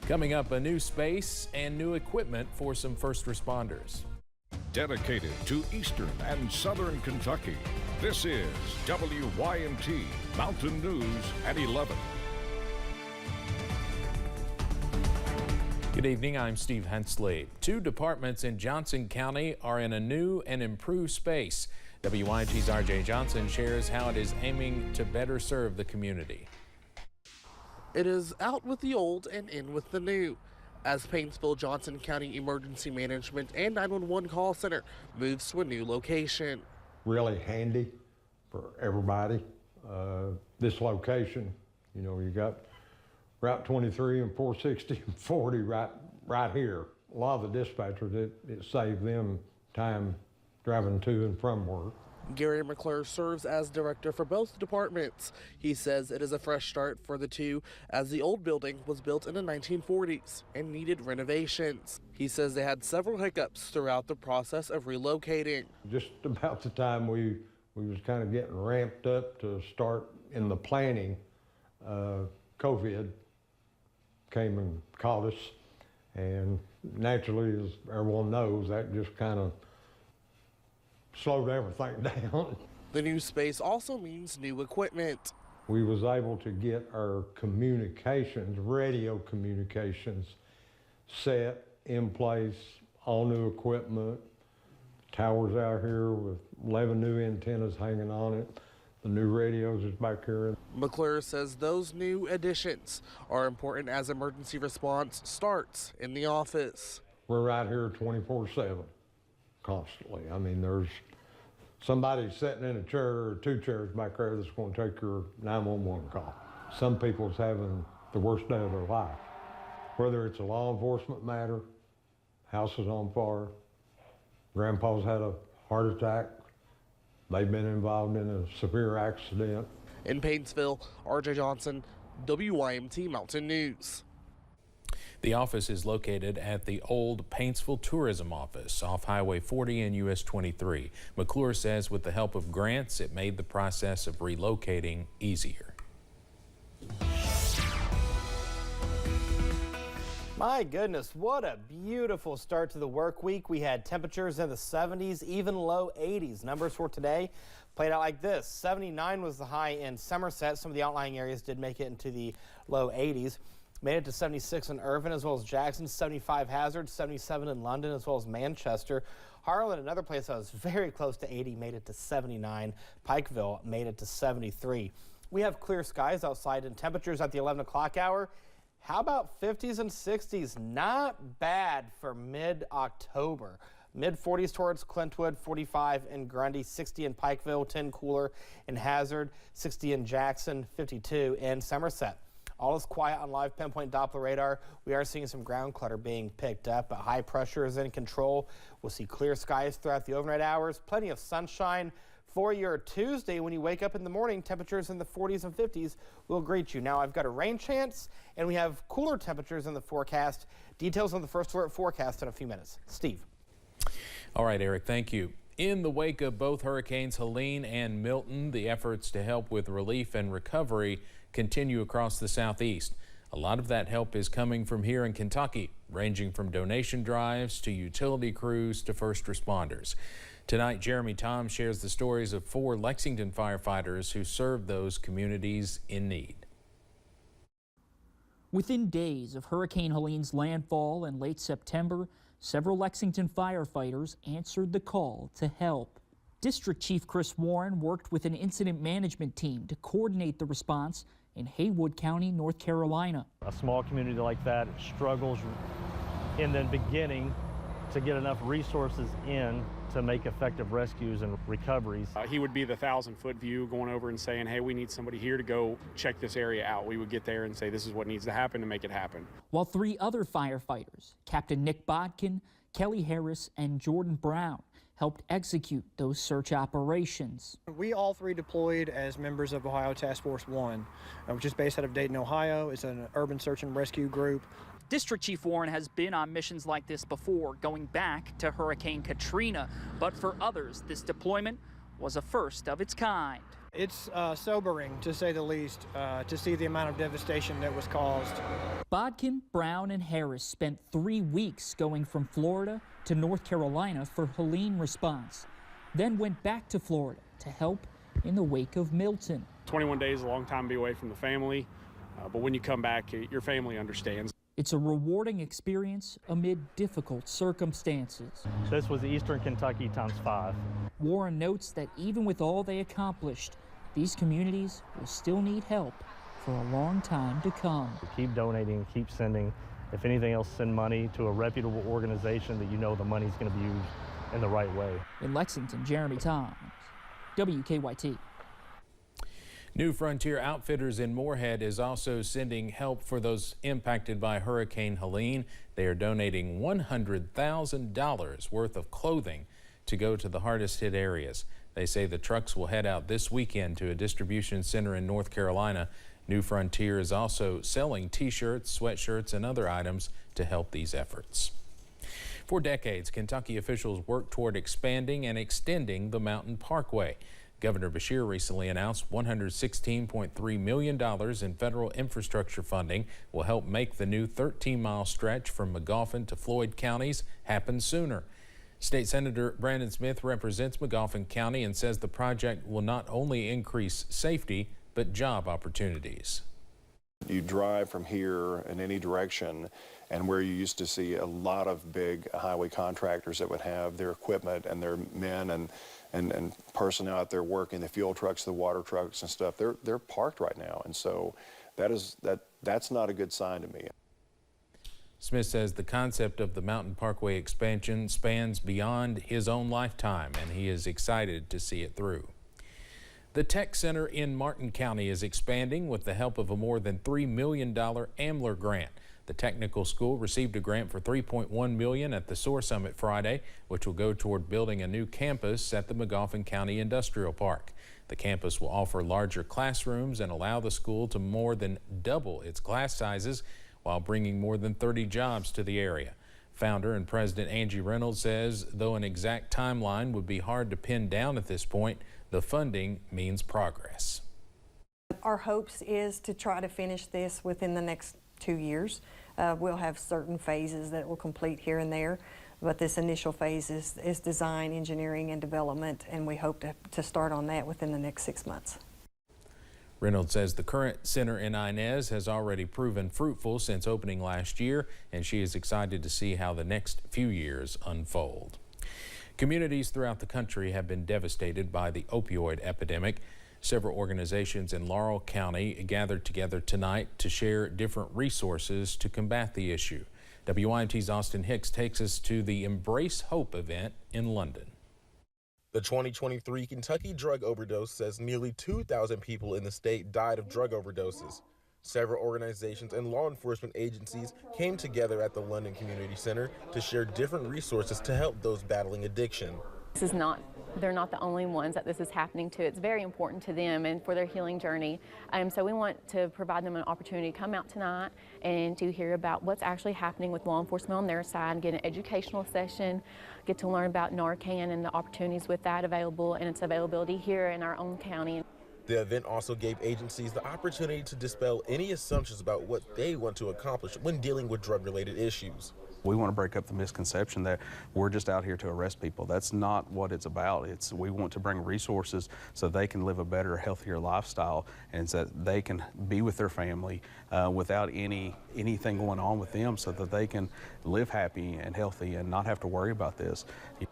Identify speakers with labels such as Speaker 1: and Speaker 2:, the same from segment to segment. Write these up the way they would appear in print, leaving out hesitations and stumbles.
Speaker 1: Coming up, a new space and new equipment for some first responders.
Speaker 2: Dedicated to Eastern and Southern Kentucky, this is WYMT Mountain News at 11.
Speaker 1: Good evening, I'm Steve Hensley. Two departments in Johnson County are in a new and improved space. WYMT's RJ Johnson shares how it is aiming to better serve the community.
Speaker 3: It is out with the old and in with the new, as Paintsville Johnson County Emergency Management and 911 call center moves to a new location.
Speaker 4: Really handy for everybody. This location, you know, you got Route 23 and 460 and 40 right here. A lot of the dispatchers, it saved them time driving to and from work.
Speaker 3: Gary McClure serves as director for both departments. He says it is a fresh start for the two, as the old building was built in the 1940s and needed renovations. He says they had several hiccups throughout the process of relocating.
Speaker 4: Just about the time we was kind of getting ramped up to start in the planning, COVID came and caught us, and naturally, as everyone knows, that just kind of slowed everything down.
Speaker 3: The new space also means new equipment.
Speaker 4: We was able to get our communications, radio communications, set in place, all new equipment, towers out here with 11 new antennas hanging on it. The new radios is back here.
Speaker 3: McClure says those new additions are important as emergency response starts in the office.
Speaker 4: We're right here 24/7, constantly. I mean, there's somebody sitting in a chair or two chairs back there that's going to take your 911 call. Some people's having the worst day of their life, whether it's a law enforcement matter, house is on fire, grandpa's had a heart attack, they've been involved in a severe accident.
Speaker 3: In Paintsville, RJ Johnson, WYMT Mountain News.
Speaker 1: The office is located at the old Paintsville Tourism Office off Highway 40 and US 23. McClure says with the help of grants, it made the process of relocating easier.
Speaker 5: My goodness, what a beautiful start to the work week. We had temperatures in the 70s, even low 80s. Numbers for today played out like this. 79 was the high in Somerset. Some of the outlying areas did make it into the low 80s. Made it to 76 in Irvine as well as Jackson, 75 Hazard, 77 in London as well as Manchester. Harlan, another place that was very close to 80, made it to 79. Pikeville made it to 73. We have clear skies outside and temperatures at the 11 o'clock hour. How about 50s and 60s? Not bad for mid-October. Mid-40s towards Clintwood, 45 in Grundy, 60 in Pikeville, 10 cooler in Hazard, 60 in Jackson, 52 in Somerset. All is quiet on live pinpoint Doppler radar. We are seeing some ground clutter being picked up, but high pressure is in control. We'll see clear skies throughout the overnight hours, plenty of sunshine. For your Tuesday, when you wake up in the morning, temperatures in the 40s and 50s will greet you. Now, I've got a rain chance, and we have cooler temperatures in the forecast. Details on the first alert forecast in a few minutes. Steve.
Speaker 1: All right, Eric, thank you. In the wake of both hurricanes Helene and Milton, the efforts to help with relief and recovery continue across the southeast. A lot of that help is coming from here in Kentucky, ranging from donation drives to utility crews to first responders. Tonight, Jeremy Tom shares the stories of 4 Lexington firefighters who served those communities in need.
Speaker 6: Within days of Hurricane Helene's landfall in late September, several Lexington firefighters answered the call to help. District Chief Chris Warren worked with an incident management team to coordinate the response in Haywood County, North Carolina.
Speaker 7: A small community like that struggles in the beginning to get enough resources in to make effective rescues and recoveries.
Speaker 8: He would be the 1,000-foot view going over and saying, hey, we need somebody here to go check this area out. We would get there and say, this is what needs to happen to make it happen.
Speaker 6: While 3 other firefighters, Captain Nick Bodkin, Kelly Harris, and Jordan Brown, helped execute those search operations.
Speaker 9: We all 3 deployed as members of Ohio Task Force 1, which is based out of Dayton, Ohio. It's an urban search and rescue group.
Speaker 6: District Chief Warren has been on missions like this before, going back to Hurricane Katrina. But for others, this deployment was a first of its kind.
Speaker 9: It's sobering, to say the least, to see the amount of devastation that was caused.
Speaker 6: Bodkin, Brown, and Harris spent 3 weeks going from Florida to North Carolina for Helene response, then went back to Florida to help in the wake of Milton.
Speaker 8: 21 days is a long time to be away from the family, but when you come back, your family understands.
Speaker 6: It's a rewarding experience amid difficult circumstances.
Speaker 7: This was Eastern Kentucky times 5.
Speaker 6: Warren notes that even with all they accomplished, these communities will still need help for a long time to come.
Speaker 7: Keep donating, keep sending. If anything else, send money to a reputable organization that you know the money's going to be used in the right way.
Speaker 6: In Lexington, Jeremy Toms, WKYT.
Speaker 1: New Frontier Outfitters in Moorhead is also sending help for those impacted by Hurricane Helene. They are donating $100,000 worth of clothing to go to the hardest hit areas. They say the trucks will head out this weekend to a distribution center in North Carolina. New Frontier is also selling t-shirts, sweatshirts, and other items to help these efforts. For decades, Kentucky officials worked toward expanding and extending the Mountain Parkway. Governor Beshear recently announced $116.3 million in federal infrastructure funding will help make the new 13-mile stretch from Magoffin to Floyd counties happen sooner. State Senator Brandon Smith represents Magoffin County and says the project will not only increase safety, but job opportunities.
Speaker 10: You drive from here in any direction, and where you used to see a lot of big highway contractors that would have their equipment and their men and personnel out there working, the fuel trucks, the water trucks and stuff, they're parked right now. And so that's not a good sign to me.
Speaker 1: Smith says the concept of the Mountain Parkway expansion spans beyond his own lifetime, and he is excited to see it through. The Tech Center in Martin County is expanding with the help of a more than $3 million AMLR grant. The technical school received a grant for $3.1 million at the SOAR Summit Friday, which will go toward building a new campus at the Magoffin County Industrial Park. The campus will offer larger classrooms and allow the school to more than double its class sizes while bringing more than 30 jobs to the area. Founder and President Angie Reynolds says though an exact timeline would be hard to pin down at this point, the funding means progress.
Speaker 11: Our hopes is to try to finish this within the next 2 years. We'll have certain phases that will complete here and there, but this initial phase is design, engineering, and development, and we hope to start on that within the next 6 months.
Speaker 1: Reynolds says the current center in Inez has already proven fruitful since opening last year, and she is excited to see how the next few years unfold. Communities throughout the country have been devastated by the opioid epidemic. Several organizations in Laurel County gathered together tonight to share different resources to combat the issue. WYMT's Austin Hicks takes us to the Embrace Hope event in London.
Speaker 12: The 2023 Kentucky drug overdose says nearly 2,000 people in the state died of drug overdoses. Several organizations and law enforcement agencies came together at the London Community Center to share different resources to help those battling addiction.
Speaker 13: They're not the only ones that this is happening to. It's very important to them and for their healing journey. So we want to provide them an opportunity to come out tonight and to hear about what's actually happening with law enforcement on their side, get an educational session, get to learn about Narcan and the opportunities with that available and its availability here in our own county.
Speaker 12: The event also gave agencies the opportunity to dispel any assumptions about what they want to accomplish when dealing with drug-related issues.
Speaker 14: We want to break up the misconception that we're just out here to arrest people. That's not what it's about. We want to bring resources so they can live a better, healthier lifestyle and so that they can be with their family without anything going on with them so that they can live happy and healthy and not have to worry about this.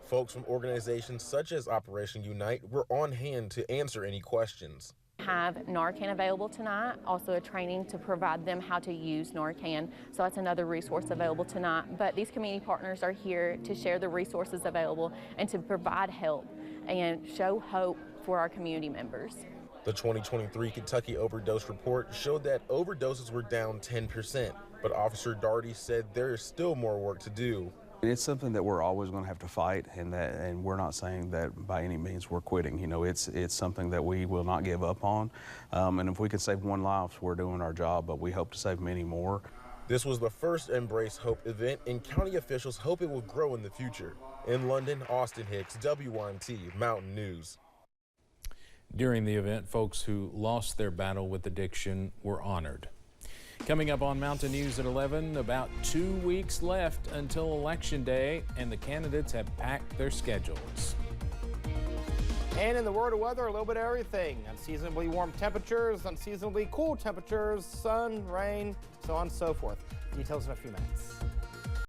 Speaker 12: Folks from organizations such as Operation Unite were on hand to answer any questions.
Speaker 13: Have Narcan available tonight, also a training to provide them how to use Narcan. So that's another resource available tonight. But these community partners are here to share the resources available and to provide help and show hope for our community members.
Speaker 12: The 2023 Kentucky Overdose Report showed that overdoses were down 10%, but Officer Daugherty said there is still more work to do.
Speaker 14: It's something that we're always going to have to fight, and we're not saying that by any means we're quitting. You know, it's something that we will not give up on. And if we can save one life, we're doing our job, but we hope to save many more.
Speaker 12: This was the first Embrace Hope event, and county officials hope it will grow in the future. In London, Austin Hicks, WYMT Mountain News.
Speaker 1: During the event, folks who lost their battle with addiction were honored. Coming up on Mountain News at 11, about 2 weeks left until Election Day, and the candidates have packed their schedules.
Speaker 5: And in the world of weather, a little bit of everything. Unseasonably warm temperatures, unseasonably cool temperatures, sun, rain, so on and so forth. Details in a few minutes.